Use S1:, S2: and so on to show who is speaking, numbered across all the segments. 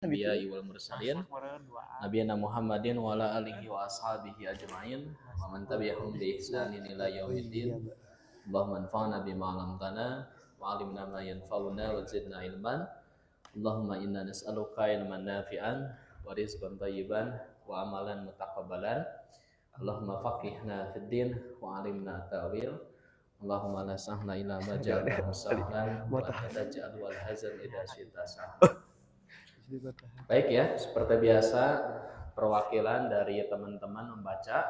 S1: anbiya'i wal mursalin nabiyana Muhammadin wa ala alihi wa ashabihi ajma'in wa man tabi'ahum bi ihsanin ila yaumiddin. Allahumma anfa'na bima 'allamtana wa 'allimna ma yanfa'una wa zidna ilman. Allahumma inna nas'aluka ilman nafi'an wa rizqan thayyiban wa amalan mutaqabbalan. Allahumma faqihna fid din wa 'allimna ta'wil. Allahumma la sahla illa ma ja'altahu sahlan wa anta taj'alul hazan idza syi'ta sahlan. Baik ya, seperti biasa perwakilan dari teman-teman membaca.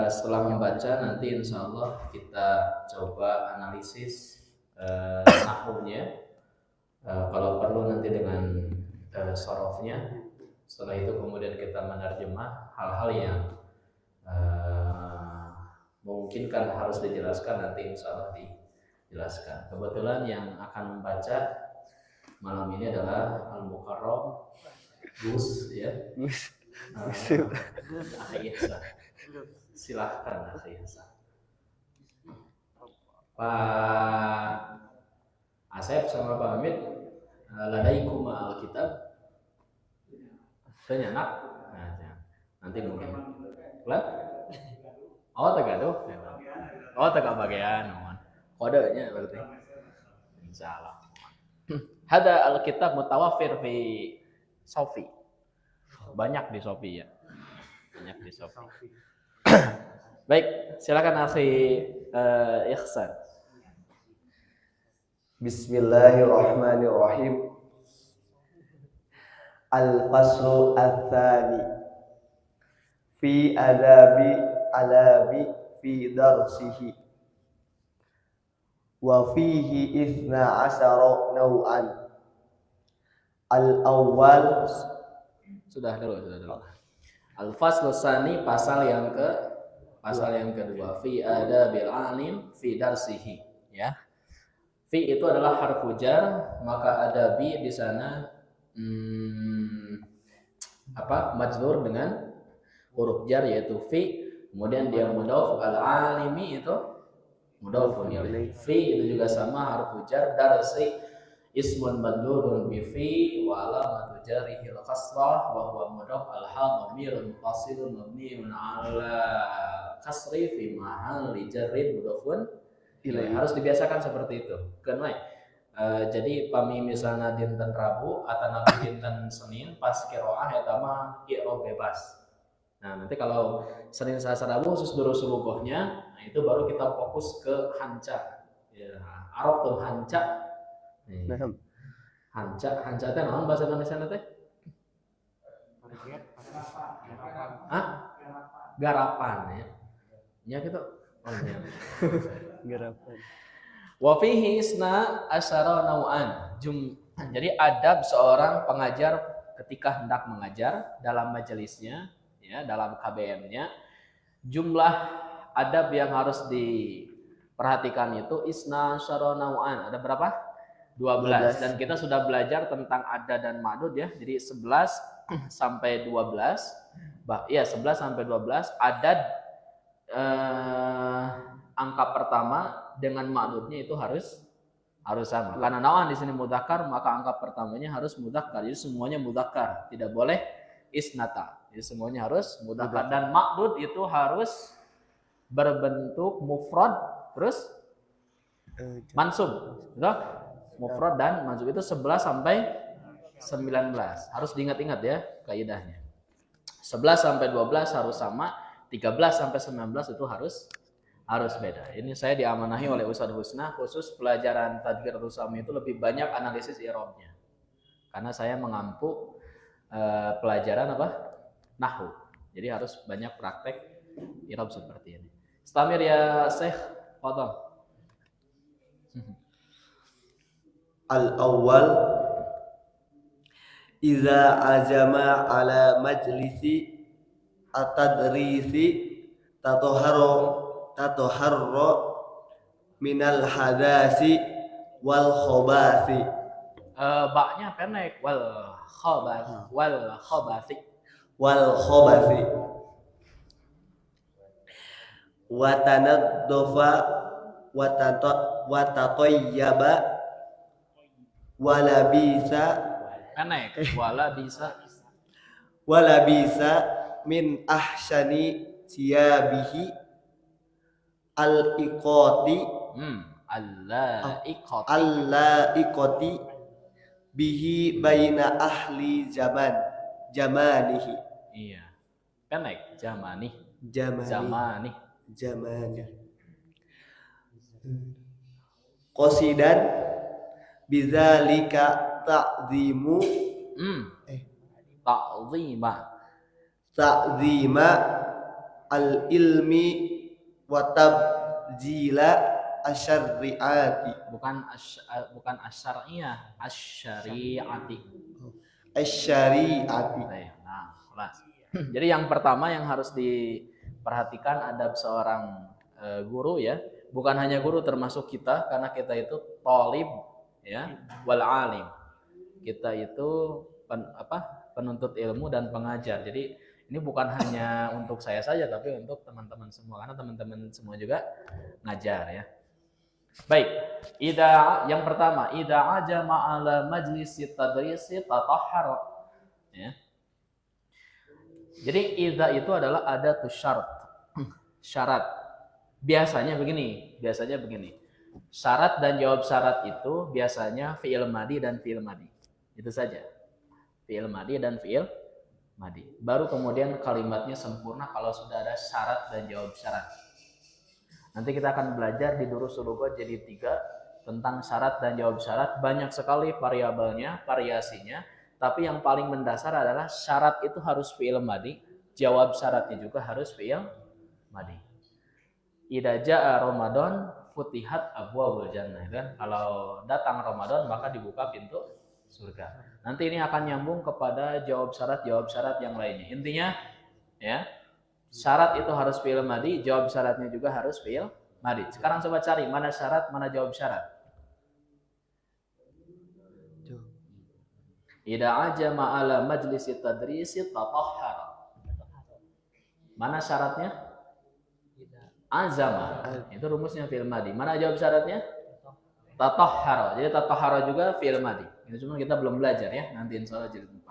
S1: Setelah membaca nanti insya Allah kita coba analisis nahwunya. Kalau perlu nanti dengan sorofnya. Setelah itu kemudian kita menerjemah hal-hal yang memungkinkan harus dijelaskan, nanti insya Allah dijelaskan. Kebetulan yang akan membaca malam ini adalah Al-Mukarram Gus ya. Akhiyasa. Silahkan Akhiyasa. Pak Asep sama Pak Hamid, ladaikum al-kitab. Saya nyanak. Nanti mungkin. Lihat. Oh, tagaduh. Oh, taga bagian. Kodenya berarti. Insyaallah. Hada alkitab mutawaffir fi Shopee. Banyak di Shopee ya. Banyak di Shopee. Baik, silakan Akhi Ihsan.
S2: Bismillahirrahmanirrahim. Al-faslu ats-tsani fi adabi alabi fi darsihi wa fihi 12 naw'an. Al-awwal
S1: sudah dulu. Al-faslu tsani pasal yang kedua fi adabil alim fi darsihi ya. Fi itu adalah harfu jar, maka adabi di sana majrur dengan huruf jar yaitu fi. Kemudian dia mudhaf, al-alimi itu mudhafun ilaih. Fi itu juga sama harfu jar, darsi ismun madlurun bi fi wa alamatu jarrihi al-kasrah wa huwa mudhaf, al-ha dhamirun muttasilun mabniun 'ala kasri fi mahalli jarrin mudhafun ilaih. Harus dibiasakan seperti itu. Kenapa? Jadi pami misalnya dinten Rabu atau nabi dinten Senin pas qiraah eta mah i'rab bebas. Nah, nanti kalau Senin Selasa Rabu khusus durus rugohnya, nah itu baru kita fokus ke hanca. Ya, Arab tuh hanca. Hanca teh naon bahasa Indonesia teh? Garapan ya. Ya gitu. Oh, ya.
S2: garapan.
S1: Wa fihi isna asyara naw'an. Jadi adab seorang pengajar ketika hendak mengajar dalam majelisnya ya, dalam KBM-nya, jumlah adab yang harus diperhatikan itu isna asyara naw'an. Ada berapa? 12. Dan kita sudah belajar tentang ada dan ma'dud ya. Jadi 11 sampai 12. 11 sampai 12 adad angka pertama dengan ma'dudnya itu harus sama. Karena nawan di sini mudzakkar, maka angka pertamanya harus mudzakkar. Jadi semuanya mudzakkar, tidak boleh isnata. Jadi semuanya harus mudzakkar, dan ma'dud itu harus berbentuk mufrad terus mansub. Betul? Mufrad dan mansub itu 11 sampai 19. Harus diingat-ingat ya kaidahnya. 11 sampai 12 harus sama, 13 sampai 19 itu harus beda. Ini saya diamanahi oleh Ustadz Husna, khusus pelajaran Tadhkiratus Shami itu lebih banyak analisis i'rabnya. Karena saya mengampu pelajaran nahwu. Jadi harus banyak praktek i'rab seperti ini. Istamir ya Syekh, fadhal.
S2: Al-awwal idza azama ala majlisi at-tadrisi tatoharro minal hadasi wal khobasi.
S1: Baknya pendek, wal khobasi
S2: watanaddofa watatoyyaba walabisa
S1: pendek. Wala bisa.
S2: Wala bisa min ahsani siyabihi al-iqati
S1: Al-laiqati.
S2: al-laiqati bihi baina ahli zamanihi
S1: Iya. Pendek. Zamani.
S2: zamani
S1: Zamani.
S2: qasidan bidzalika ta'zimu ta'zima al-ilmi wa tabjila asyariati
S1: bukan asyariyah, asyariati.
S2: asyariati.
S1: Nah, kelas. Jadi yang pertama yang harus diperhatikan adab seorang guru ya, bukan hanya guru termasuk kita, karena kita itu thalib ya, wal alim. Kita itu penuntut ilmu dan pengajar. Jadi ini bukan hanya untuk saya saja, tapi untuk teman-teman semua, karena teman-teman semua juga ngajar ya. Baik, yang pertama, idza ajama ala majlisi tadrisi tatahhara. Ya. Jadi idza itu adalah adatus syarat. Syarat. Biasanya begini. Syarat dan jawab syarat itu biasanya fi'il madi dan fi'il madi. Itu saja. Fi'il madi dan fi'il madi. Baru kemudian kalimatnya sempurna kalau sudah ada syarat dan jawab syarat. Nanti kita akan belajar di Durusul Lughat jadi 3 tentang syarat dan jawab syarat. Banyak sekali variabelnya, variasinya. Tapi yang paling mendasar adalah syarat itu harus fi'il madi, jawab syaratnya juga harus fi'il madi. Idza jaa Ramadan futihat abwaabul jannah, kan? Kalau datang Ramadan maka dibuka pintu surga. Nanti ini akan nyambung kepada jawab syarat yang lainnya. Intinya ya, syarat itu harus fi'il madi, jawab syaratnya juga harus fi'il madi. Sekarang coba cari mana syarat, mana jawab syarat. Idza ajama ala majlisi tadrisi tatahhara. Mana syaratnya? Azama. Itu rumusnya fi'il madi. Mana jawab syaratnya? Tatahhara. Jadi tatahhara juga fi'il madi. Itu cuma kita belum belajar ya. Nanti insyaallah jilid 4.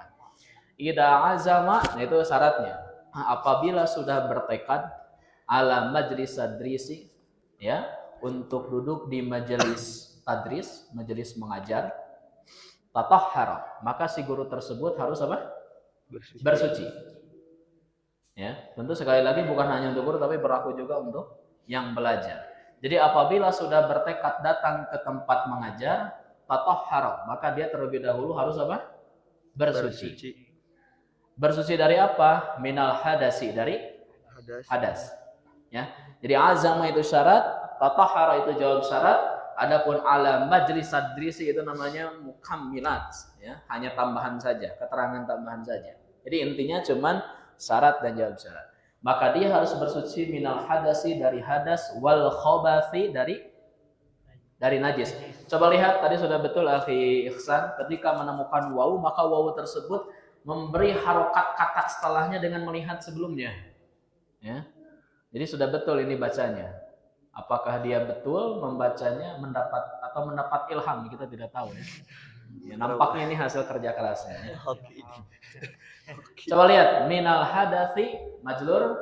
S1: Idza azama, nah itu syaratnya. Apabila sudah bertekad ala majlis tadrisi ya, untuk duduk di majelis tadris, majelis mengajar, tatahhara, maka si guru tersebut harus apa? Bersuci. Ya, tentu sekali lagi bukan hanya untuk guru tapi berlaku juga untuk yang belajar. Jadi apabila sudah bertekad datang ke tempat mengajar, tatahhara, maka dia terlebih dahulu harus apa? Bersuci. Bersuci dari apa? Minal hadasi, dari hadas. Ya. Jadi azama itu syarat, tatahhara itu jawab syarat. Adapun ala majlis tadrisi itu namanya mukammilat, ya, hanya tambahan saja, keterangan tambahan saja. Jadi intinya cuman syarat dan jawab syarat. Maka dia harus bersuci minal hadasi, dari hadas, wal khobathi, dari najis. Coba lihat tadi sudah betul akhi Ihsan, ketika menemukan wawu maka wawu tersebut memberi harokat kata setelahnya dengan melihat sebelumnya. Ya. Jadi sudah betul ini bacanya. Apakah dia betul membacanya mendapat ilham, kita tidak tahu ya. Ya, nampaknya ini hasil kerja kerasnya. Ya. Coba lihat minal hadathi majlur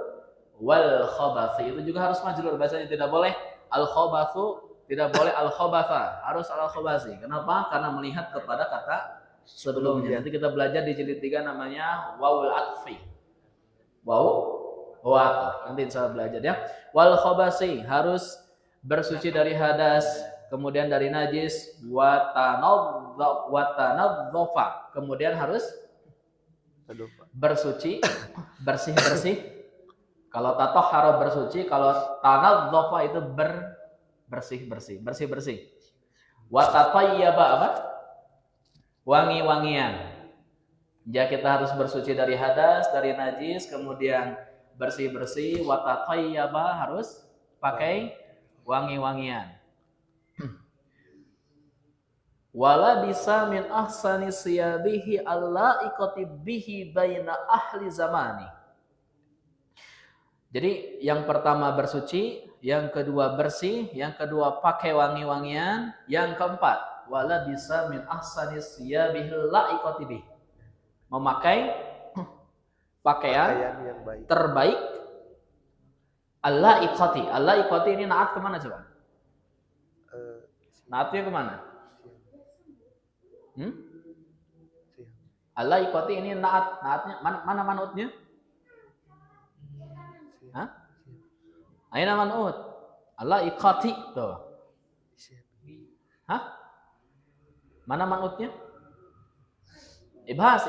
S1: wal khabathi, itu juga harus majlur bacanya, tidak boleh al khabathu, tidak boleh al khabatha, harus al khabasi. Kenapa? Karena melihat kepada kata sebelumnya. Nanti kita belajar di jilid 3 namanya wawul atfi. Nanti insya Allah belajar ya. Wal khabasi, harus bersuci dari hadas, kemudian dari najis, watanadzofa, kemudian harus bersuci, bersih-bersih. Kalau tatahhara bersuci, kalau tanadzofa itu bersih-bersih. Watatayyaba apa? Wangi-wangian. Ya, kita harus bersuci dari hadas, dari najis, kemudian bersih-bersih. Watatayyaba, harus pakai wangi-wangian. Wala bisa min ahsani siyabihi allaiqati bihi baina ahli zamani. Jadi yang pertama bersuci, yang kedua bersih, yang kedua pakai wangi-wangian, yang keempat wa labisa min ahsanis siyabihil la'iqati bih. Memakai pakaian
S2: yang baik.
S1: terbaik al-la'iqati. Al-la'iqati ini naat kemana coba? Naatnya kemana? Al-la'iqati ini naatnya mana manutnya? Hah? Aina manut? Al-la'iqati tuh. Hah? Mana manutnya? Ibahas.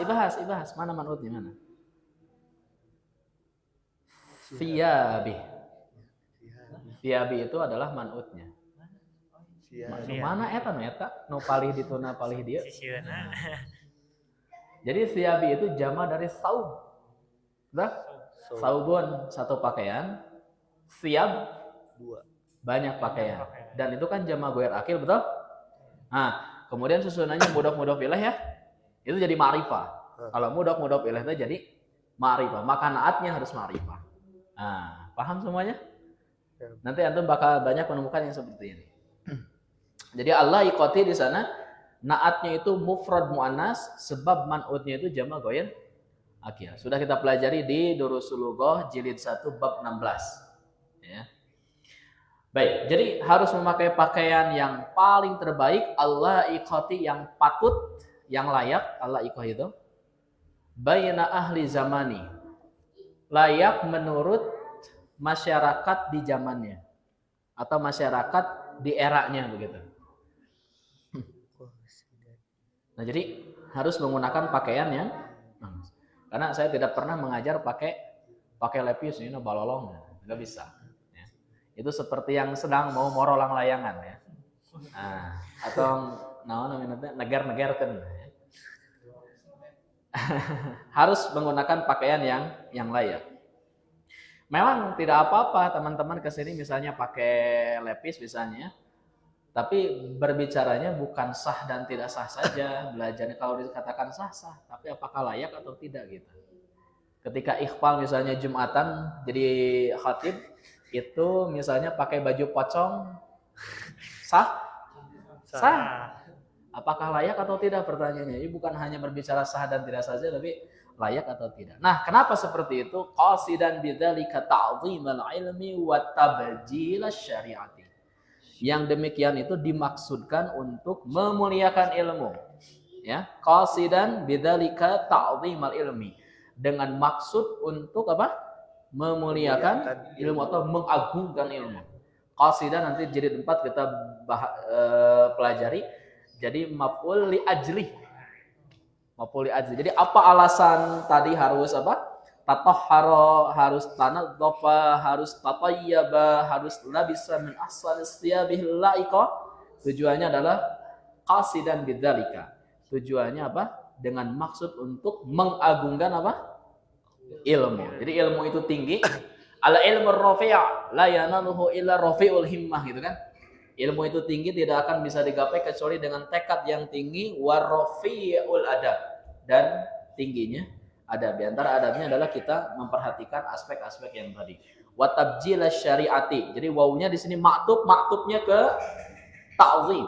S1: Mana manutnya mana? Thiyabi. Thiyabi itu adalah manutnya. Mana eta nu palih dituna palih dia. Jadi thiyabi itu jama dari saub. Udah? Saubun satu pakaian, thiyab banyak pakaian. Dan itu kan jama goer akil, betul? Nah, kemudian susunannya mudhof ilaih ya. Itu jadi ma'rifah. Kalau mudhof ilaih itu jadi ma'rifah. Maka naatnya harus ma'rifah. Nah, paham semuanya? Nanti antum bakal banyak menemukan yang seperti ini. Jadi al-la'iqati di sana naatnya itu mufrad muannas sebab man'utnya itu jama goer akil. Sudah kita pelajari di Durusul Lughah jilid 1 bab 16. Ya. Baik, jadi harus memakai pakaian yang paling terbaik, al-la'iqati yang patut, yang layak, al-la'iqah itu baina ahli zamani. Layak menurut masyarakat di zamannya atau masyarakat di eranya begitu. Nah, jadi harus menggunakan pakaian yang karena saya tidak pernah mengajar pakai lepis ini balolong, nggak bisa. Ya. Itu seperti yang sedang mau morolang layangan ya. Nah, atau namanya negar-negarkan. Harus menggunakan pakaian yang layak. Memang tidak apa-apa teman-teman kesini misalnya pakai lepis misalnya. Tapi berbicaranya bukan sah dan tidak sah saja. Belajarnya kalau dikatakan sah, tapi apakah layak atau tidak gitu. Ketika ikhfal misalnya Jumatan jadi khatib itu misalnya pakai baju pocong sah? Apakah layak atau tidak pertanyaannya. Ini bukan hanya berbicara sah dan tidak saja tapi layak atau tidak. Nah, kenapa seperti itu? Qasidan bidzalika ta'dhimal ilmi wa tabjil syariati. Yang demikian itu dimaksudkan untuk memuliakan ilmu. Ya, qasidan bidzalika ta'dhimal ilmi. Dengan maksud untuk apa? Memuliakan ilmu atau mengagungkan ilmu. Qasidan nanti jilid 4 kita pelajari. Jadi maf'ul li ajli. Maf'ul li ajli. Jadi apa alasan tadi harus apa? Tatahhara, harus tanadzafa, harus tatayyaba, harus labisa min ahsanis thiyabihil la'iqah. Tujuannya adalah qasidan bidzalika. Tujuannya apa? Dengan maksud untuk mengagungkan apa? Ilmu. Jadi ilmu itu tinggi. Al ilmu rafi' la yanaluhu illa rafi'ul himmah gitu kan. Ilmu itu tinggi tidak akan bisa digapai kecuali dengan tekad yang tinggi wa rafi'ul adab dan tingginya adab. Di antara adabnya adalah kita memperhatikan aspek-aspek yang tadi. Wa tabjil syariati. Jadi wawunya di sini maktubnya ke ta'zim.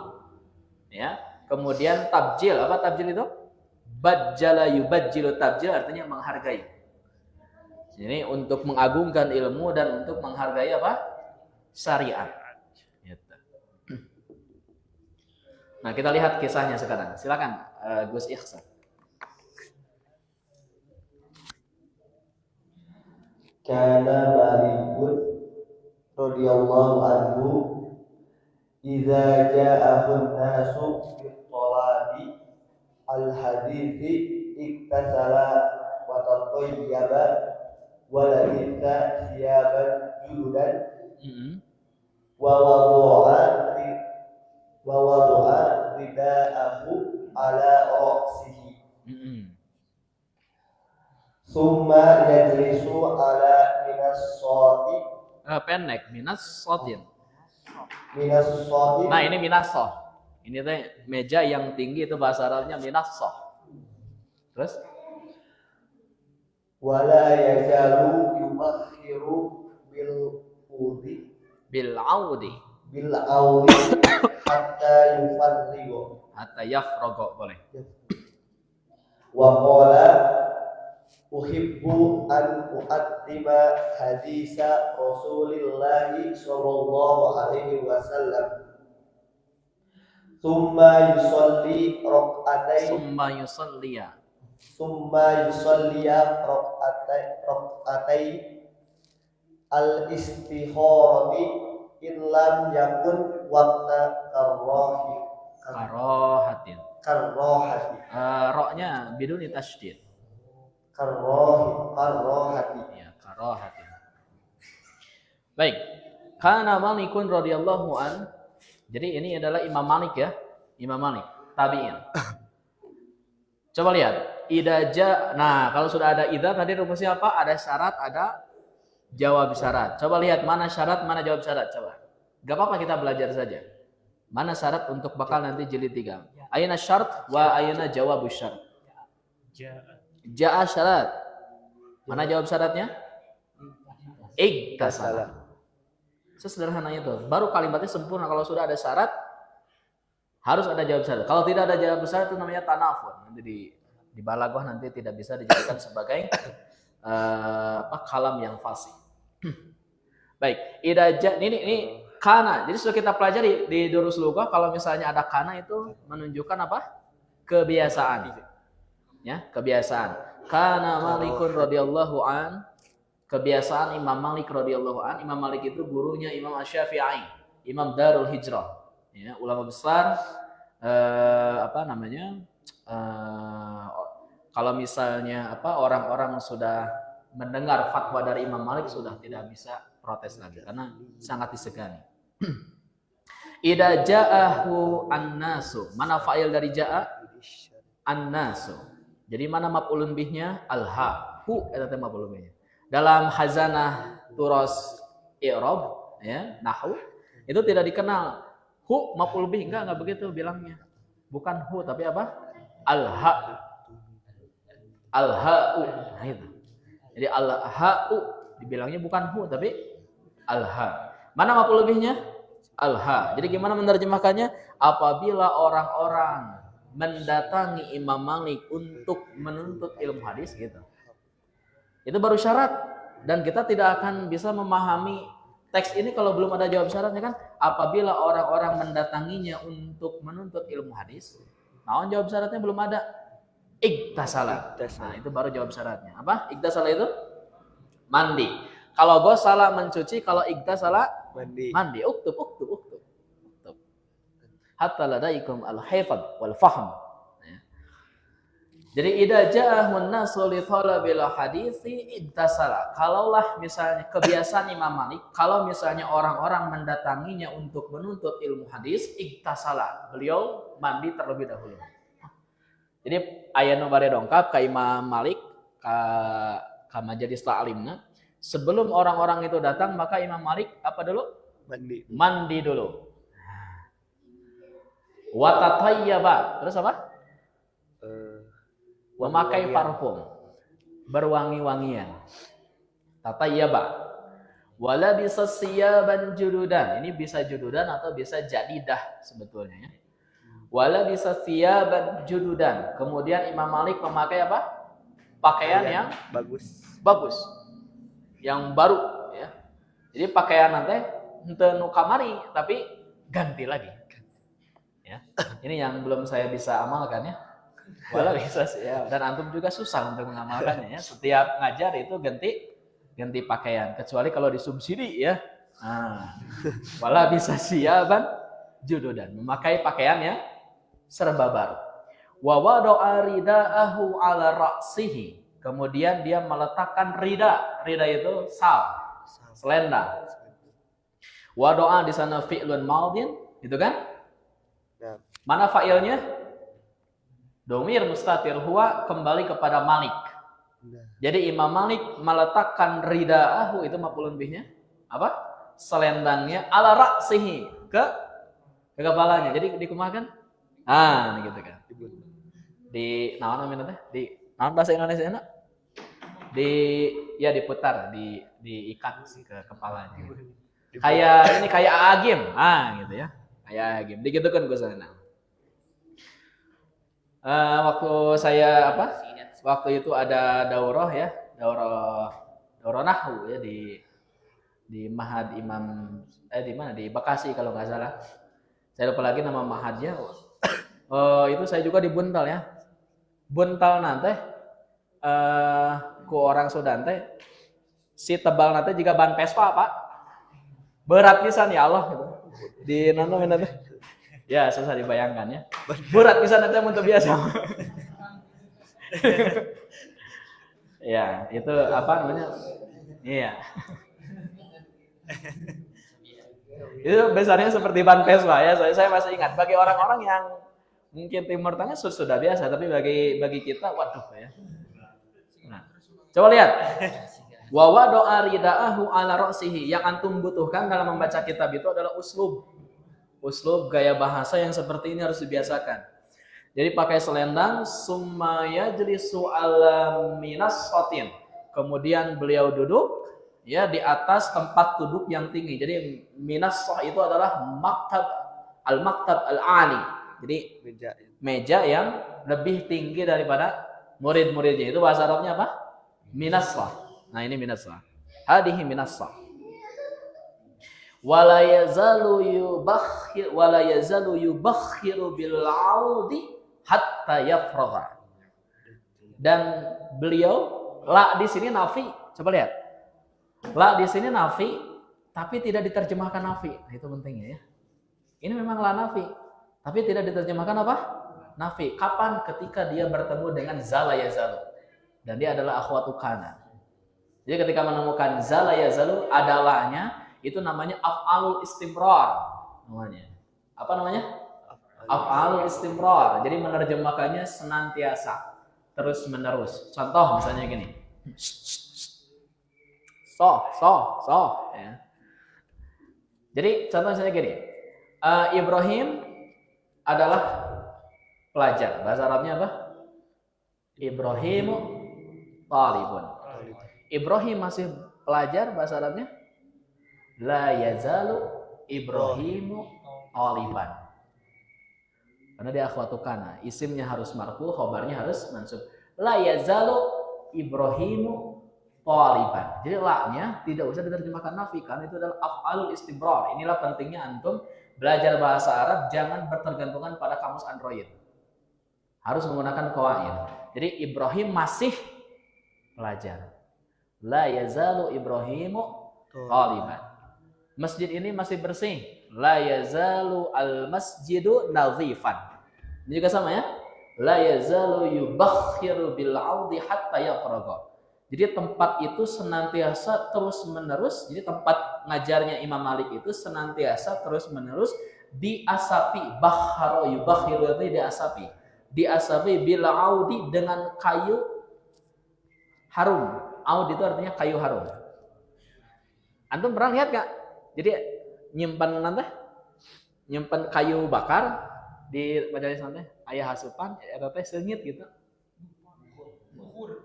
S1: Ya. Kemudian tabjil, apa tabjil itu? Bajjala yubajjilu tabjil artinya menghargai. Ini untuk mengagungkan ilmu dan untuk menghargai apa? Syariat. Nah, kita lihat kisahnya sekarang. Silakan Gus Ihsan.
S2: Kana Malikun radhiyallahu anhu idza ja'ahun nasu bi talabi al-hadithi iktasala wa tatayyaba wa labitha siyaban juludan wa wada'a ridaahu ala ra'sihi summa yajlisu ala minas sadi
S1: Pendek minas sodin.
S2: Nah,
S1: ini minasoh. Ini teh meja yang tinggi itu bahasa Arabnya minasoh. Terus
S2: wala yajalu yumakhiru bil audi hatta yufarrigo
S1: hatta yafraga boleh.
S2: Wa qala uhibbu an uqaddima hadisa Rasulillahi sallallahu alaihi wasallam. Thumma yusalli raq'atain summa yusalliya raq'atai al-istikharati illam yakun waqta
S1: Karahatin.
S2: karrohati
S1: Ra-nya biduni tasydid.
S2: karrohati.
S1: Ya, karahatin. Baik. Kana Malikun radhiyallahu an. Jadi ini adalah Imam Malik ya. Imam Malik, tabi'in. Coba lihat. Nah, kalau sudah ada idza tadi rumusnya apa? Ada syarat, ada jawab syarat. Coba lihat mana syarat, mana jawab syarat. Coba. Gak apa-apa kita belajar saja. Mana syarat untuk bakal nanti jilid 3. Ayana syarat wa ayana jawab syarat. Ja'a syarat. Mana jawab syaratnya? Iktasala. Sesederhana itu. Baru kalimatnya sempurna. Kalau sudah ada syarat, harus ada jawab syarat. Kalau tidak ada jawab syarat itu namanya tanafun. Nanti di balaghah nanti tidak bisa dijadikan sebagai kalam yang fasih. Baik, ini kana. Jadi sudah kita pelajari di durus lughah kalau misalnya ada kana itu menunjukkan apa? Kebiasaan. Ya, kebiasaan. Kana Malikun radhiyallahu an. Kebiasaan Imam Malik radhiyallahu an. Imam Malik itu gurunya Imam Asy-Syafi'i, Imam Darul Hijrah. Ya, ulama besar kalau misalnya orang-orang sudah mendengar fatwa dari Imam Malik sudah tidak bisa protes lagi karena sangat disegani. Idza ja'ahu an-nasu. Mana fa'il dari ja'a? An-nasu. Jadi mana maf'ulun bihnya? Al-ha. Hu eta teh maf'ulun bihnya. Dalam Khazanah Turas I'rab ya, nahwu itu tidak dikenal hu maf'ul bih, enggak begitu bilangnya. Bukan hu tapi apa? Al-ha. Al-ha'u. Nah itu. Jadi al-ha'u dibilangnya bukan hu tapi al-ha. Mana maf'ul bihnya? Al-ha. Jadi gimana menerjemahkannya? Apabila orang-orang mendatangi Imam Malik untuk menuntut ilmu hadis gitu. Itu baru syarat dan kita tidak akan bisa memahami teks ini kalau belum ada jawab syaratnya kan. Apabila orang-orang mendatanginya untuk menuntut ilmu hadis, nah jawab syaratnya belum ada. Iktasala. Nah itu baru jawab syaratnya. Apa? Iktasala itu mandi. Kalau ghasala mencuci, kalau iktasala mandi. Uktub. Hatta ladaikum al-hifdz wal fahm. Jadi idza ja'ahun nasu li talabil hadithi iktasala. Kalaulah misalnya kebiasaan Imam Malik, kalau misalnya orang-orang mendatanginya untuk menuntut ilmu hadis, iktasala. Beliau mandi terlebih dahulu. Jadi aya nu bade dongkap ka Imam Malik ka majelis ta'limna, sebelum orang-orang itu datang maka Imam Malik apa dulu? Mandi dulu. Wa tatayyaba. Terus apa? Memakai parfum, berwangi-wangian. Tatayyaba. Wala bisa siyaban jududan. Ini bisa jududan atau bisa jadidah sebetulnya ya. Wala bisa siyaban jududan. Kemudian Imam Malik memakai apa? Pakaian yang bagus. Yang baru ya. Jadi pakaian nanti henteu nu kamari tapi ganti lagi. Ya. Ini yang belum saya bisa amalkan ya. Wala bisa sih ya. Dan antum juga susah untuk mengamalkannya ya. Setiap ngajar itu ganti pakaian. Kecuali kalau disubsidi ya. Nah, wala bisa siyaban jududan. Memakai pakaian yang serba baru. Wa wada'a ridaahu ala ra'sihi. Kemudian dia meletakkan rida. Rida itu selendang. Wada'a di sana fi'lun maudin, gitu kan? Mana fa'ilnya? Domir mustatir huwa kembali kepada Malik. Jadi Imam Malik meletakkan ridaahu itu maf'ulun bihnya apa? Selendangnya ala ra'sihi ke kepalanya. Jadi dikumahakan? Ah, ini gitu kan. Di naon namanya teh? Di naon bahasa Indonesia nya? Diputar, diikat sih ke kepalanya. Kayak agim. Ah, gitu ya. Kayak agim. Digitukan gua sana. Waktu saya waktu itu ada daurah ya, daurah nahwu ya di Mahad Imam di mana, di Bekasi kalau nggak salah. Saya lupa lagi nama mahadnya. Itu saya juga di Buntal ya. Buntal nanti ku orang Sudan teh si tebal nanti jika ban Vespa Pak. Berat pisan ya Allah gitu. Di nonton nanti. Ya susah dibayangkan ya. Berat pisan nanti untuk biasa. Ya, itu apa namanya? Iya. Itu besarnya seperti ban Vespa ya. Saya masih ingat. Bagi orang-orang yang mungkin Timur Tengah sudah biasa, tapi bagi kita, waduh ya. Nah, coba lihat. Wa wada'a rida'ahu ala ra'sihi. Yang antum butuhkan dalam membaca kitab itu adalah uslub. Uslub gaya bahasa yang seperti ini harus dibiasakan. Jadi pakai selendang, summa yajlisu ala minassatin. Kemudian beliau duduk ya di atas tempat duduk yang tinggi. Jadi minassah itu adalah maktab al-ali. Jadi meja yang lebih tinggi daripada murid-muridnya. Itu bahasa Arabnya apa? Minassah. Nah, ini minassah. Hadihi minassah. Wala yazalu yubakhiru bil 'audi hatta yafragha. Dan beliau la di sini nafi. Coba lihat. La di sini nafi tapi tidak diterjemahkan nafi. Nah, itu pentingnya ya. Ini memang la nafi tapi tidak diterjemahkan apa? Nafi. Kapan? Ketika dia bertemu dengan zala yazalu. Dan dia adalah akhwatu kana. Jadi ketika menemukan zala yazalu adalahnya itu namanya af'alul istimrar namanya. Apa namanya? Af'alul istimrar. Jadi menerjemahkannya senantiasa, terus menerus. Contoh misalnya gini. So ya. Jadi contoh misalnya gini. Ibrahim adalah pelajar. Bahasa Arabnya apa? Ibrahimu talibun. Ibrahim masih pelajar, bahasa Arabnya la yazalu Ibrahimu taliban. Karena dia akhwatu kana, isimnya harus marfu, khobarnya harus mansub. La yazalu Ibrahimu taliban. Jadi la-nya tidak usah diterjemahkan nafi karena itu adalah af'alul istimrar. Inilah pentingnya antum belajar bahasa Arab jangan bertergantungan pada kamus Android. Harus menggunakan qawaid. Jadi Ibrahim masih pelajar. La yazalu Ibrahimu taliban. Masjid ini masih bersih. La yazalu al-masjidu nadhifan. Ini juga sama ya. La yazalu yubakhiru bil 'audi hatta yafragha. Jadi tempat itu senantiasa terus-menerus. Jadi tempat ngajarnya Imam Malik itu senantiasa terus-menerus diasapi. Bakhara yubakhiru itu diasapi. Diasapi bil 'audi dengan kayu harum. Aud itu artinya kayu harum. Antum pernah lihat gak? Jadi nyimpan kayu bakar di majelis nanti ayah hasupan eta teh seungit gitu.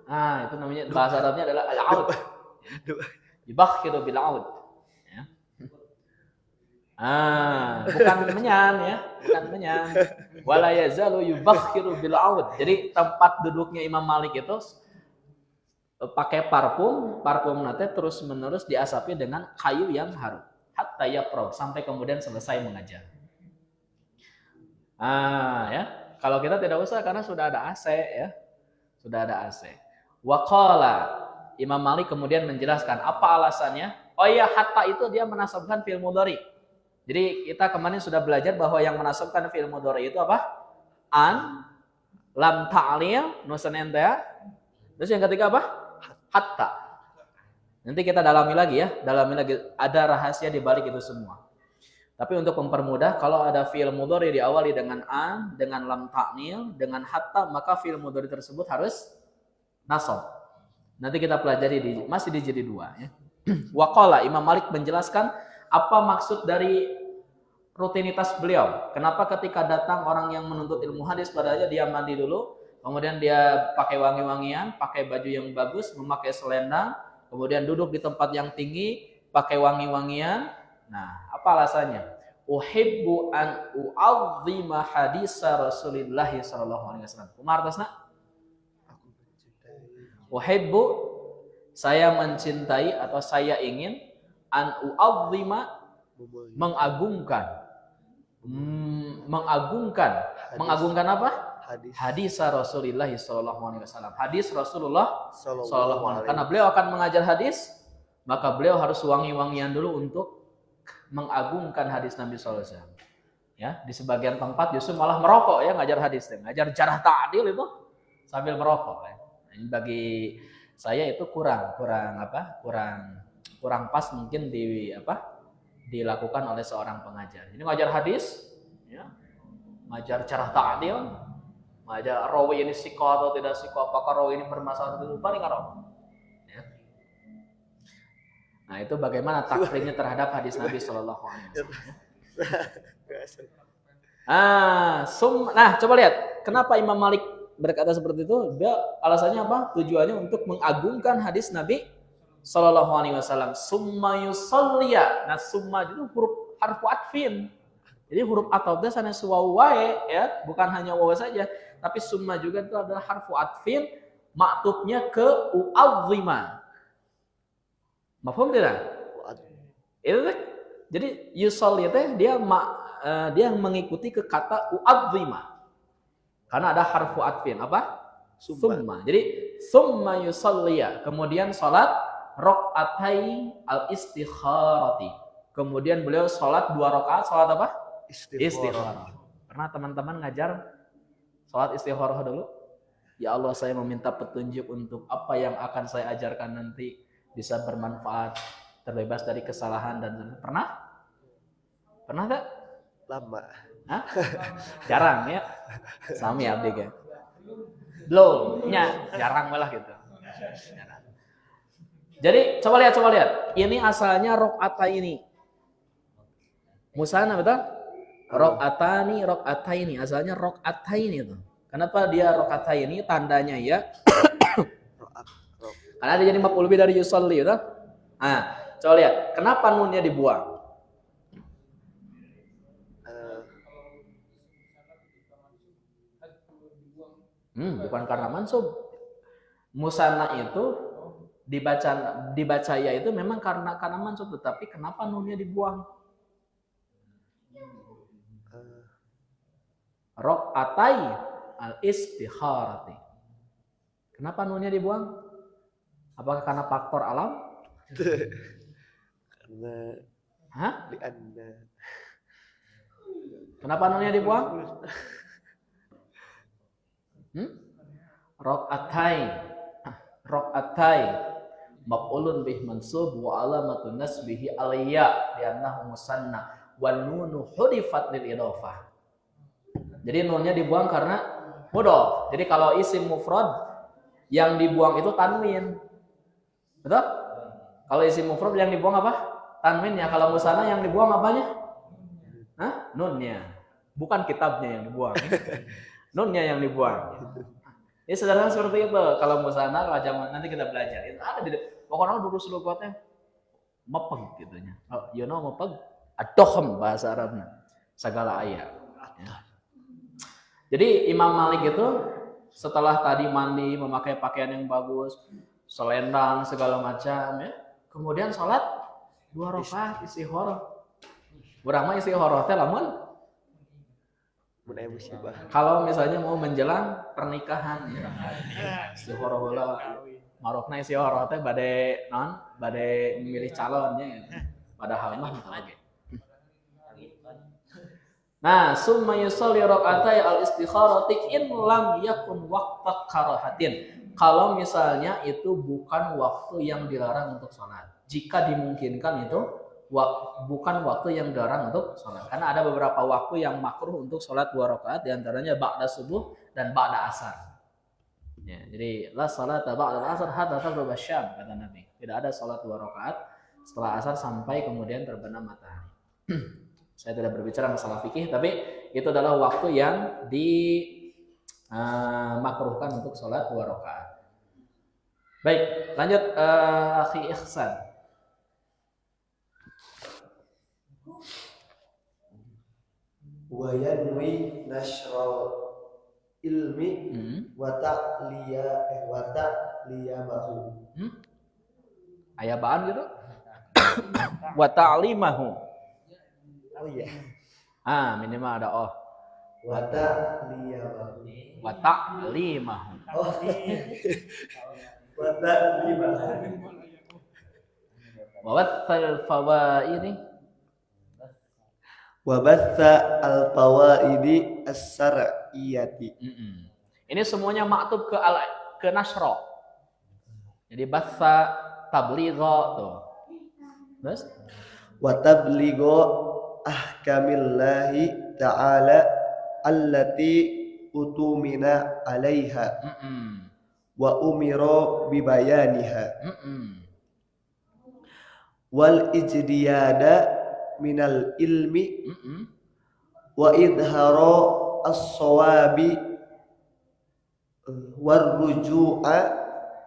S1: Nah, itu namanya bahasa Arabnya adalah al-aud. Yubakhiru bil aud. Ya. Bukan menyan ya, bukan menyan. Wala yazalu yubakhiru bil aud. Jadi tempat duduknya Imam Malik itu pakai parfum nanti terus menerus diasapi dengan kayu yang harum. Hatta yafragh, sampai kemudian selesai mengajar. Ya. Kalau kita tidak usah karena sudah ada AC ya. Sudah ada AC. Wa qala, Imam Malik kemudian menjelaskan apa alasannya? Oh iya, hatta itu dia menasabkan fi'il mudhari. Jadi kita kemarin sudah belajar bahwa yang menasabkan fi'il mudhari itu apa? An, lam ta'lil, nusun ente. Terus yang ketiga apa? Hatta. Nanti kita dalami lagi ya, ada rahasia di balik itu semua. Tapi untuk mempermudah, kalau ada fi'il mudhari diawali dengan an, dengan lam ta'nil, dengan hatta, maka fi'il mudhari tersebut harus nasab. Nanti kita pelajari masih di jilid 2 ya. Waqala, Imam Malik menjelaskan apa maksud dari rutinitas beliau. Kenapa ketika datang orang yang menuntut ilmu hadis padanya dia mandi dulu, kemudian dia pakai wangi-wangian, pakai baju yang bagus, memakai selendang, kemudian duduk di tempat yang tinggi, pakai wangi-wangian. Nah, apa alasannya? uhibbu an u'azzima hadisa Rasulillah sallallahu alaihi wasallam. Kumaha artosna? Uhibbu, saya mencintai atau saya ingin, an u'azzima, mengagungkan. Mengagungkan apa? Hadis Rasulullah sallallahu alaihi wasallam. Hadis Rasulullah sallallahu alaihi wasallam. Karena beliau akan mengajar hadis, maka beliau harus wangi-wangian dulu untuk mengagungkan hadis Nabi sallallahu alaihi wasallam. Ya, di sebagian tempat justru malah merokok ya, ngajar hadis, ngajar jarh ta'dil itu sambil merokok ya. Ini bagi saya itu kurang pas mungkin dilakukan oleh seorang pengajar. Ini ngajar hadis, ya, ngajar jarh ta'dil, ngajar rawi ini sikoh atau tidak sikoh, apakah rawi ini bermasalah atau tidak, paling ngarok. Ya. Nah itu bagaimana takrimnya terhadap hadis Nabi Shallallahu Alaihi Wasallam. Nah coba lihat, kenapa Imam Malik berkata seperti itu? Dia alasannya apa? Tujuannya untuk mengagungkan hadis Nabi Sallallahu Alaihi Wasallam. Summa yusalliya. Nah summa itu huruf harfu atfin. Jadi huruf atofnya sana wawae ya, bukan hanya wawae saja, tapi summa juga itu adalah harfu atfin, maktubnya ke u'azzima. Mafhum tidak? Itu jadi yusalli itu dia mengikuti ke kata u'azzima. Karena ada harfu atfin apa? Summa. Jadi summa yusalliya, kemudian salat raq'atai al-istikharati. Kemudian beliau salat 2 rakaat, salat apa? Istikharah. Pernah teman-teman ngajar salat istikharah dulu? Ya Allah, saya meminta petunjuk untuk apa yang akan saya ajarkan nanti bisa bermanfaat, terbebas dari kesalahan dan pernah? Pernah tak?
S2: Lama.
S1: Hah? Jarang ya? Sami abdi ya. Belum, jarang malah gitu. Jarang. Jadi coba lihat. Ini asalnya rok'ata ini. Musana betul? Rok'ataini. Asalnya rok'ataini itu. Kenapa dia rok'ataini? Tandanya ya. Karena dia jadi maf'ul bih dari yusolli, betul? Nah, coba lihat. Kenapa nunnya dibuang? Bukan karena mansub. Musana itu dibaca ya itu memang karena mansub, tetapi kenapa nunnya dibuang? Rok'atai al-istikharati. Kenapa nunnya dibuang? Apakah karena faktor alam?
S2: Karena
S1: Kenapa nunnya dibuang? Rok'atai maf'ulun bih mansub wa alamatun nasbihi aliyya li'annahu musanna wa nunu hudifat lil idhofah. Jadi nunnya dibuang karena mudhof. Jadi kalau isim mufrad yang dibuang itu tanwin. Betul? Kalau isim mufrad yang dibuang apa? Tanwinnya. Kalau musanna yang dibuang apanya? Nunnya. Bukan kitabnya yang dibuang. Nunnya yang dibuang. Ini sederhana seperti itu. Kalau musanna, kalau zaman nanti kita belajar. Itu ada di pokoknya dulu selukotnya mepeg gitunya. Oh, you know mepeg? Adohem bahasa Arabnya. Segala ayat. Ya. Jadi Imam Malik itu setelah tadi mandi, memakai pakaian yang bagus, selendang segala macam ya. Kemudian sholat 2 rakaat istikharah. Urang mah istikharah teh lamun kalau misalnya mau menjelang pernikahan ya. Istikharah heula. Marokna istikharah teh bade memilih calonnya ya. Padahal mah lagi. Nah, summa yusalli rak'atai al-istikharati in lam yakun waqta karahatin. Kalau misalnya itu bukan waktu yang dilarang untuk sholat. Jika dimungkinkan itu bukan waktu yang dilarang untuk sholat. Karena ada beberapa waktu yang makruh untuk sholat 2 rakaat, diantaranya ba'da subuh dan ba'da asar. Ya, jadi la salata ba'da asar hatta taghrib asy-syams, kata Nabi. Tidak ada sholat 2 rakaat setelah asar sampai kemudian terbenam matahari. Saya tidak berbicara masalah fikih, tapi itu adalah waktu yang dimakruhkan untuk sholat 2 rakaat. Baik, lanjut Akhi Ihsan.
S2: wa yanwi nashral ilmi wa ta'liyamahu.
S1: Aya baan gitu. Wa ta'limahu.
S2: Oh iya.
S1: Minimal ada oh.
S2: Wa ta'liyamahu.
S1: Wa ta'limahu.
S2: Oh. Wa ta'limahu.
S1: Wa wathal fawaidi.
S2: Wa batha al-fawaidi as-sar'iyyati.
S1: Ini semuanya maktub ke nasra. Jadi batha tabligha tuh. Terus
S2: Wa tabligha ahkamillahi ta'ala allati utumina 'alaiha wa umira bibayaniha wal ijdiyada minal ilmi wa idhara as-sawabi war ruju'a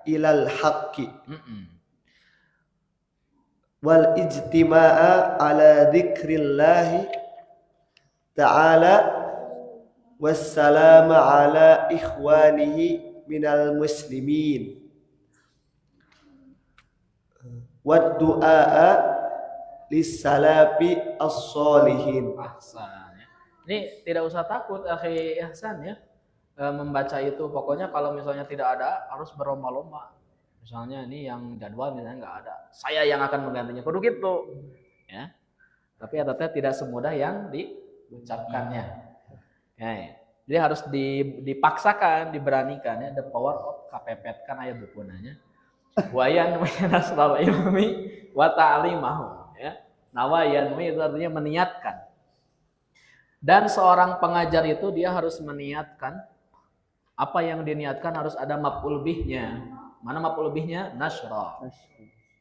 S2: ilal haqqi wal ijtima'a ala dzikrillahi ta'ala wassalama ala ikhwanihi minal muslimin wad du'a lissalafi as-solihin.
S1: Ahsan. Ini tidak usah takut akhi Ihsan ya, membaca itu. Pokoknya kalau misalnya tidak ada harus berlomba-lomba. Misalnya ini yang jadwal misalnya nggak ada, saya yang akan menggantinya. Kudu gitu ya. Tapi ada tidak semudah yang diucapkannya. Ya. Jadi harus dipaksakan, diberanikan ya. The power of KPPT kan ayat buku nanya. Wayan minasal ilmi wa ta'limahu. Ya. Nawayanwi itu artinya meniatkan. Dan seorang pengajar itu dia harus meniatkan apa yang diniatkan harus ada maf'ul bihnya. Mana maf'ul bihnya? Nasra.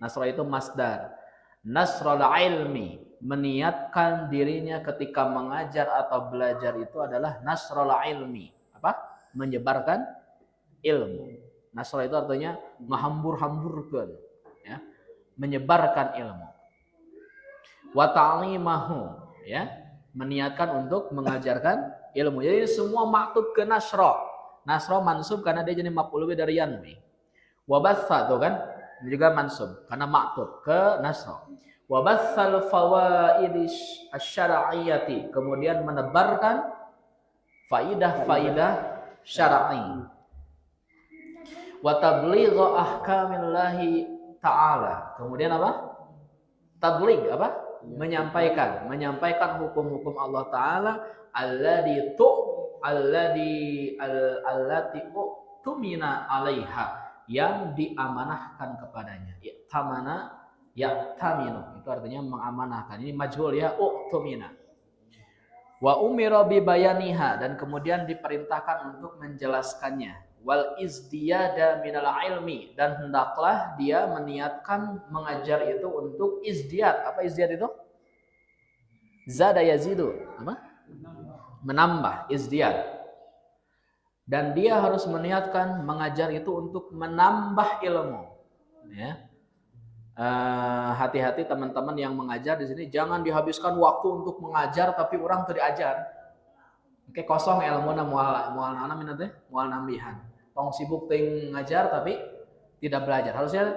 S1: Nasra itu masdar. Nasrul ilmi, meniatkan dirinya ketika mengajar atau belajar itu adalah nasrul ilmi. Apa? Menyebarkan ilmu. Nasra itu artinya menghambur-hamburkan, ya. Menyebarkan ilmu. Wa ta'limahu, ya, meniatkan untuk mengajarkan ilmu. Jadi semua maktub ke nasra. Nasra mansub karena dia jadi maf'ul bih dari yanwi. Wa batha tuh kan, ini juga mansub karena maktub ke nasra. Wa bathal fawaid asy-syar'iyyati, kemudian menebarkan faidah-faidah syar'i. Wa tabligha ahkamillahi ta'ala. Kemudian apa? Tabligh apa? Menyampaikan hukum-hukum Allah Ta'ala allati tumina 'alaiha, yang diamanahkan kepadanya. Ya'taminu itu artinya mengamanahkan. Ini majhul ya, tumina. Wa umira bi bayaniha, dan kemudian diperintahkan untuk menjelaskannya. Wal izdiyada minal ilmi, dan hendaklah dia meniatkan mengajar itu untuk izdiyad. Apa izdiyad itu? Zada yazidu, apa? Menambah, izdiyad. Dan dia harus meniatkan mengajar itu untuk menambah ilmu. Ya. Hati-hati teman-teman yang mengajar di sini, jangan dihabiskan waktu untuk mengajar tapi orang teu diajar. Oke, kosong ilmu na mual nambihan. Tong sibuk ting ngajar tapi tidak belajar. Harusnya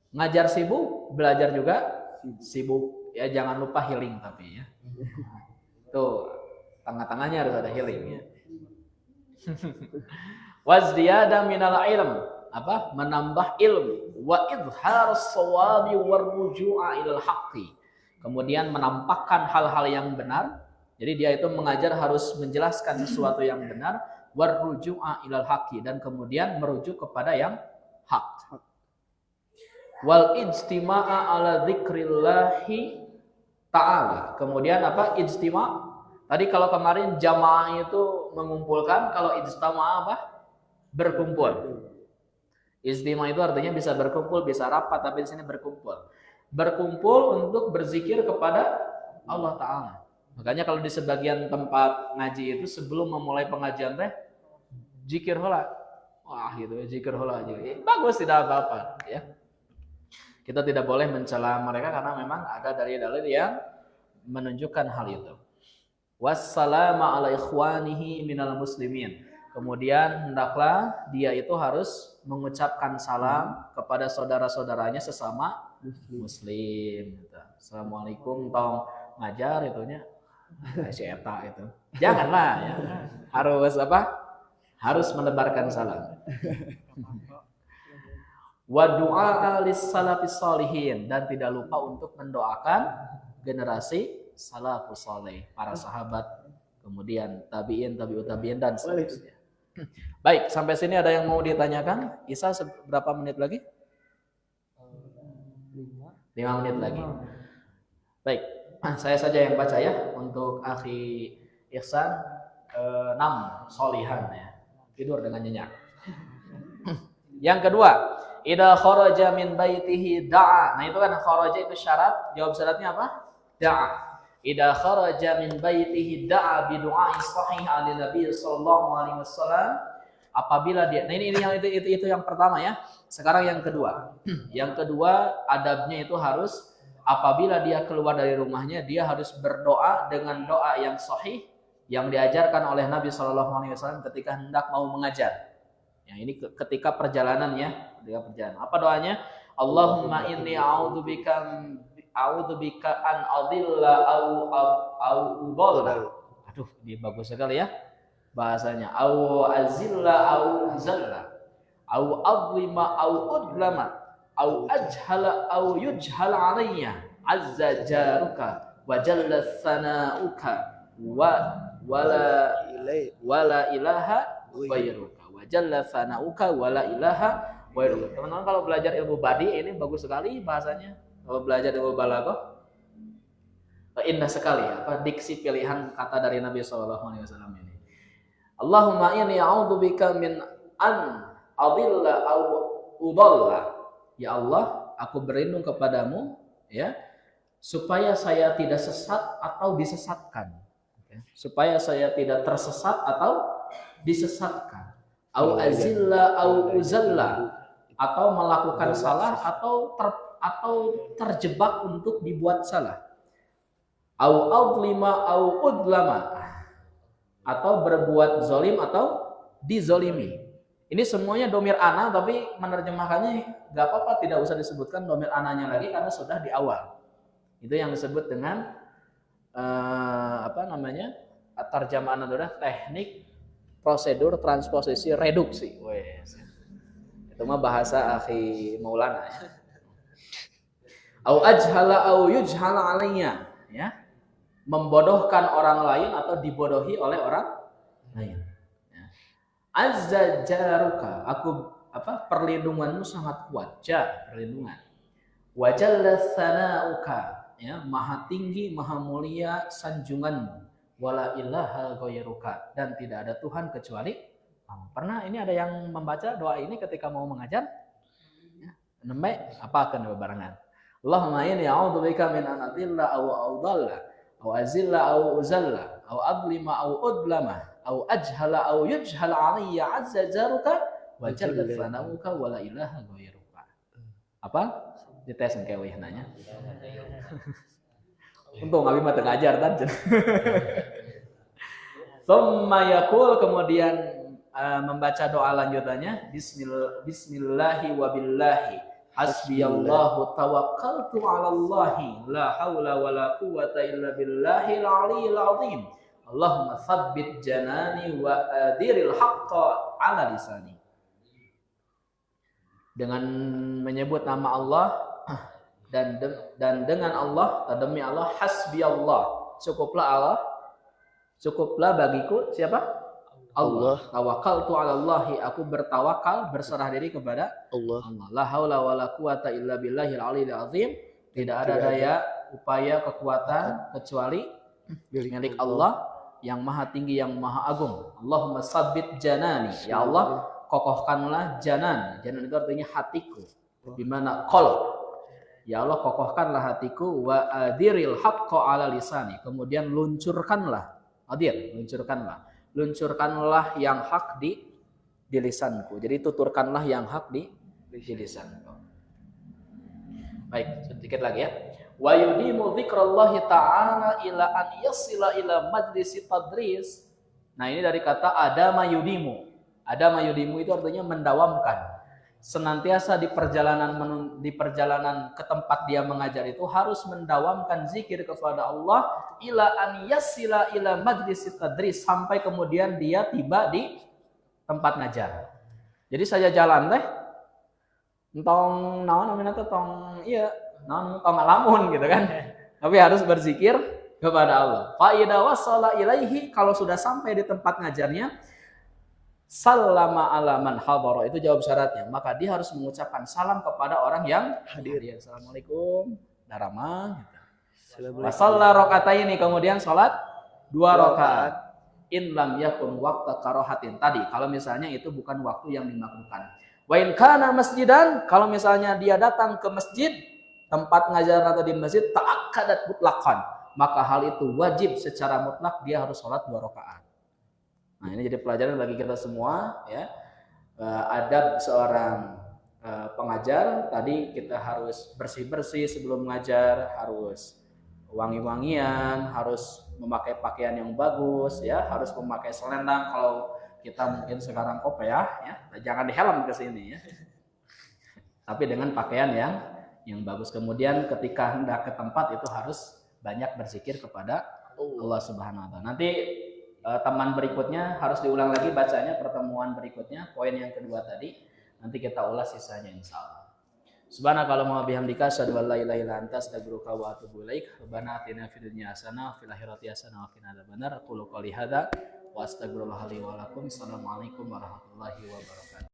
S1: ngajar sibuk, belajar juga sibuk. Ya jangan lupa healing tapi ya. Tuh, tengah-tengahnya harus ada healing ya. Wazdiyada minal ilm, apa? Menambah ilmu. Wa idharus shawabi war ruju'a ilal haqqi. Kemudian menampakkan hal-hal yang benar. Jadi dia itu mengajar harus menjelaskan sesuatu yang benar, war ruju'a ilal haqqi, dan kemudian merujuk kepada yang hak. Wal ijtima'a ala dzikrillahi ta'ala. Kemudian apa? Ijtima'. Tadi kalau kemarin jamaah itu mengumpulkan, kalau ijtima' apa? Berkumpul. Ijtima' itu artinya bisa berkumpul, bisa rapat, tapi di sini berkumpul. Berkumpul untuk berzikir kepada Allah Ta'ala. Makanya kalau di sebagian tempat ngaji itu sebelum memulai pengajian teh zikir heula. Wah, gitu ya, zikir heula aja. Bagus, tidak apa-apa, ya. Kita tidak boleh mencela mereka karena memang ada dalil-dalil yang menunjukkan hal itu. Wassalama ala ikhwanihi minal muslimin. Kemudian hendaklah dia itu harus mengucapkan salam kepada saudara-saudaranya sesama muslim. Assalamualaikum tong ngajar itunya si eta itu. Janganlah ya. Harus apa? Harus menebarkan salam. Wa du'a lis-salafis sholihin, dan tidak lupa untuk mendoakan generasi salafus saleh, para sahabat, kemudian tabi'in, tabi'ut tabi'in dan seterusnya. Baik, sampai sini ada yang mau ditanyakan? Isa berapa menit lagi? 5 menit lagi. Baik, saya saja yang baca ya untuk akhi Ihsan. 6 solihan ya. Tidur dengan nyenyak. Yang kedua, idza kharaja min baitihi da'a. Nah, itu kan kharaja itu syarat, jawab syaratnya apa? Da'a. Idza kharaja min baitihi da'a bi du'a'i sahih ali Nabi sallallahu alaihi wasallam. Apabila dia, nah ini yang itu yang pertama ya. Sekarang yang kedua. Yang kedua, adabnya itu harus apabila dia keluar dari rumahnya, dia harus berdoa dengan doa yang sahih yang diajarkan oleh Nabi sallallahu alaihi wasallam ketika hendak mau mengajar. Yang ini ketika perjalanannya, ketika perjalanan. Apa doanya? Allahumma inni a'udzubika an adilla au udalla. Aduh, ini bagus sekali ya bahasanya. Au azilla au zalla. Au adlima au udlama. Au ajhala au yujhal alayya. Azza jaruka wa jalla thanauka wala ilaha ghairuka. Jalla sanauka wala ilaha ghairuka. Teman-teman kalau belajar ilmu badi ini bagus sekali bahasanya. Kalau belajar ilmu balaghah indah sekali apa diksi pilihan kata dari Nabi sallallahu alaihi wasallam ini. Allahumma inni a'udzubika min an adilla au udalla. Ya Allah, aku berlindung kepadamu ya supaya saya tidak sesat atau disesatkan. Supaya saya tidak tersesat atau disesatkan. Au azilla au uzalla, atau melakukan salah atau terjebak untuk dibuat salah. Au adlima au udlama, atau berbuat zalim atau dizolimi. Ini semuanya domir ana, tapi menerjemahkannya gak apa-apa, tidak usah disebutkan domir ananya lagi karena sudah di awal. Itu yang disebut dengan terjemahan adalah teknik prosedur transposisi reduksi. Wes. Itu mah bahasa akhi Maulana ya. Au ajhala au yujhala alayya, ya. Membodohkan orang lain atau dibodohi oleh orang lain. Ya. Azza jaruka, perlindunganmu sangat kuat, perlindungan. Wa jalla tsanauka, ya, maha tinggi, maha mulia sanjunganmu. Wala ilaha ghairuka, dan tidak ada Tuhan kecuali kamu. Pernah ini ada yang membaca doa ini ketika mau mengajar? Nembe apa akan bebarengan? Allahumma inni a'udzubika min an adilla aw udalla aw azilla aw uzalla aw adlima aw udlama aw ajhala aw yujhal alayya azza jaruka wa jalla tsanauka wala ilaha ghairuka. Apa? Dites engke weh nanya. Untung abi mah teu ngajar tadi. Tsumma yaqul, kemudian membaca doa lanjutannya, bismillahi wa billahi hasbiyallahu tawakkaltu 'alallahi la haula wala quwwata illa billahil aliyyil azim. Allahumma tsabbit janani wa adiril haqqa 'ala lisani. Dengan menyebut nama Allah dan dengan Allah, demi Allah, hasbi Allah, cukuplah bagiku siapa? Allah. Tawakkaltu 'ala Allahi, aku bertawakal, berserah diri kepada Allah. La haula wala quwata illa billahil aliyil azim. Tidak ada daya, upaya, kekuatan kecuali milik Allah yang maha tinggi, yang maha agung. Allahumma sabbit janani, ya Allah, kokohkanlah janan. Janan itu artinya hatiku. Di mana qalb. Ya Allah, kokohkanlah hatiku, wa adiril haqqo ala lisani. Kemudian luncurkanlah yang hak di lisanku. Jadi tuturkanlah yang hak di lisanku. Baik, sedikit lagi ya. wa yudimu dzikrallahi ta'ala ila an yasila ila majlisi tadris. Nah, ini dari kata adama yudimu. Adama yudimu itu artinya mendawamkan. Senantiasa di perjalanan ke tempat dia mengajar itu harus mendawamkan zikir kepada Allah ila an yasila ila majlisi tadris, sampai kemudian dia tiba di tempat ngajar. Jadi saya jalan teh entong naon namanya tong iya naon tong ngalamun gitu kan. Tapi harus berzikir kepada Allah. Fa idza wasala ilaihi, kalau sudah sampai di tempat ngajarnya, sallama ala man hadara, itu jawab syaratnya. Maka dia harus mengucapkan salam kepada orang yang hadir. Assalamualaikum, darama gitu. Wa shalla rakaataini, kemudian salat 2 rakaat. In lam yakun waqta karahatin, tadi kalau misalnya itu bukan waktu yang dimakruhkan. Wa in kana masjidan, kalau misalnya dia datang ke masjid, tempat ngajar atau di masjid, ta'akkadat mutlaqan, maka hal itu wajib secara mutlak, dia harus salat 2 rakaat. Nah, ini jadi pelajaran bagi kita semua ya. Adab seorang pengajar, tadi kita harus bersih-bersih sebelum mengajar, harus wangi-wangian, harus memakai pakaian yang bagus ya, harus memakai selendang kalau kita mungkin sekarang kopiah ya, jangan dihelm ke sini ya. Tapi dengan pakaian yang bagus. Kemudian ketika hendak ke tempat itu harus banyak berzikir kepada Allah Subhanahu wa taala. Nanti teman berikutnya harus diulang lagi bacanya, pertemuan berikutnya poin yang kedua tadi, nanti kita ulas sisanya insyaallah. Subhanakallahumma wa bihamdika asyhadu an la ilaha illa anta astaghfiruka wa atubu ilaik. Rabbana atina fid dunya hasanah wa fil akhirati hasanah wa qina adzabannar. Aqulu qouli hadza wa astaghfirullaha li wa lakum. Assalamualaikum warahmatullahi wabarakatuh.